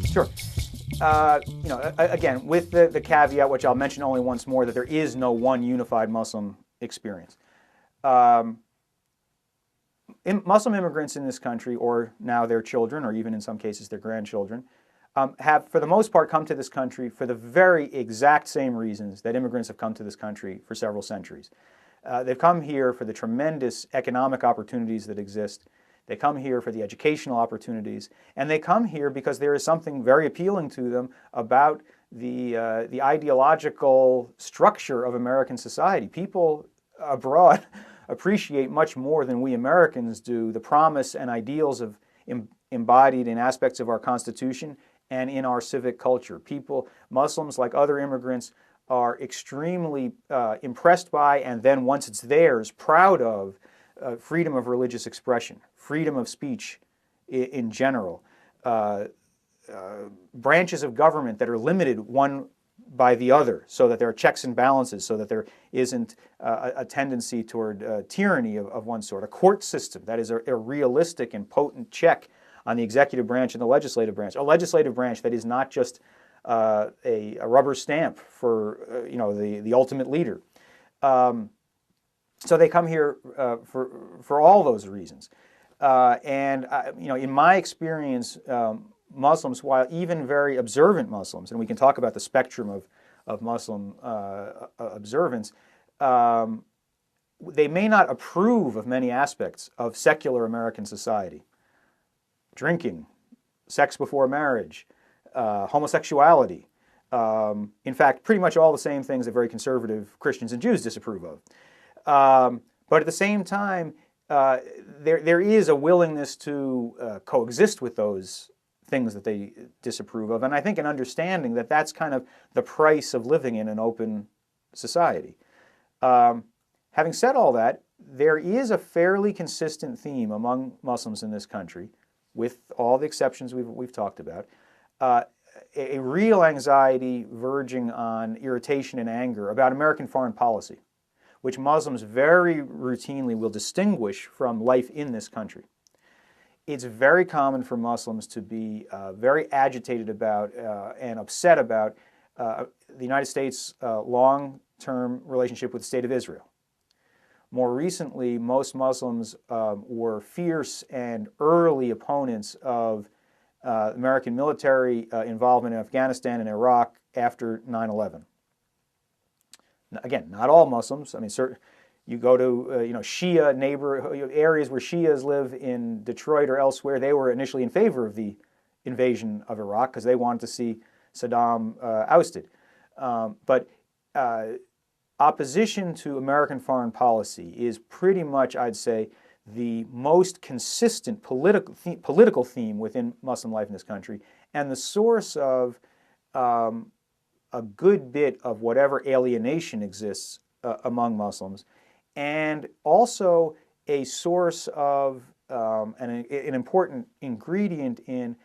Sure. Again, with the caveat, which I'll mention only once more, that there is no one unified Muslim experience. Muslim immigrants in this country, or now their children, or even in some cases their grandchildren, have, for the most part, come to this country for the very exact same reasons that immigrants have come to this country for several centuries. They've come here for the tremendous economic opportunities that exist. They come here for the educational opportunities, and they come here because there is something very appealing to them about the ideological structure of American society. People abroad appreciate much more than we Americans do the promise and ideals of embodied in aspects of our Constitution and in our civic culture. Muslims, like other immigrants, are extremely impressed by, and then once it's theirs, proud of, freedom of religious expression, freedom of speech in general, branches of government that are limited one by the other so that there are checks and balances, so that there isn't a tendency toward tyranny of one sort, a court system that is a realistic and potent check on the executive branch and the legislative branch, a legislative branch that is not just a rubber stamp for the ultimate leader. So they come here for all those reasons. In my experience, Muslims, while even very observant Muslims, and we can talk about the spectrum of Muslim observance, they may not approve of many aspects of secular American society. Drinking, sex before marriage, homosexuality. In fact, pretty much all the same things that very conservative Christians and Jews disapprove of. But at the same time, there is a willingness to coexist with those things that they disapprove of, and I think an understanding that that's kind of the price of living in an open society. Having said all that, there is a fairly consistent theme among Muslims in this country, with all the exceptions we've talked about, a real anxiety verging on irritation and anger about American foreign policy, which Muslims very routinely will distinguish from life in this country. It's very common for Muslims to be very agitated about and upset about the United States' long-term relationship with the State of Israel. More recently, most Muslims were fierce and early opponents of American military involvement in Afghanistan and Iraq after 9/11. Again, not all Muslims. I mean, you go to Shia areas where Shias live in Detroit or elsewhere. They were initially in favor of the invasion of Iraq because they wanted to see Saddam ousted. But opposition to American foreign policy is pretty much, I'd say, the most consistent political theme within Muslim life in this country, and the source of a good bit of whatever alienation exists among Muslims, and also a source of an important ingredient in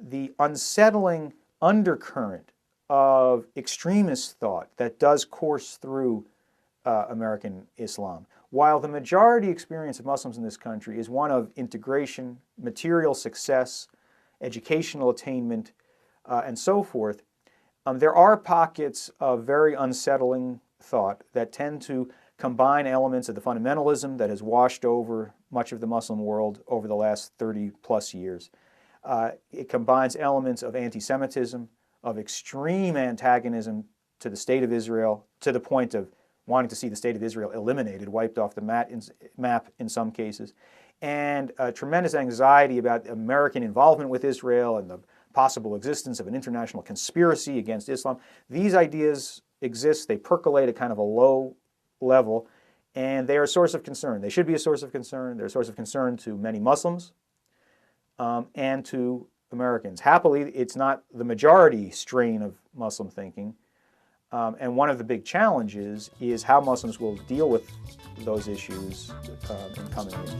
the unsettling undercurrent of extremist thought that does course through American Islam. While the majority experience of Muslims in this country is one of integration, material success, educational attainment, and so forth, there are pockets of very unsettling thought that tend to combine elements of the fundamentalism that has washed over much of the Muslim world over the last 30-plus years. It combines elements of anti-Semitism, of extreme antagonism to the State of Israel, to the point of wanting to see the State of Israel eliminated, wiped off the map in some cases, and tremendous anxiety about American involvement with Israel and the possible existence of an international conspiracy against Islam. These ideas exist. They percolate at kind of a low level, and they are a source of concern. They should be a source of concern. They're a source of concern to many Muslims and to Americans. Happily, it's not the majority strain of Muslim thinking, and one of the big challenges is how Muslims will deal with those issues in coming years.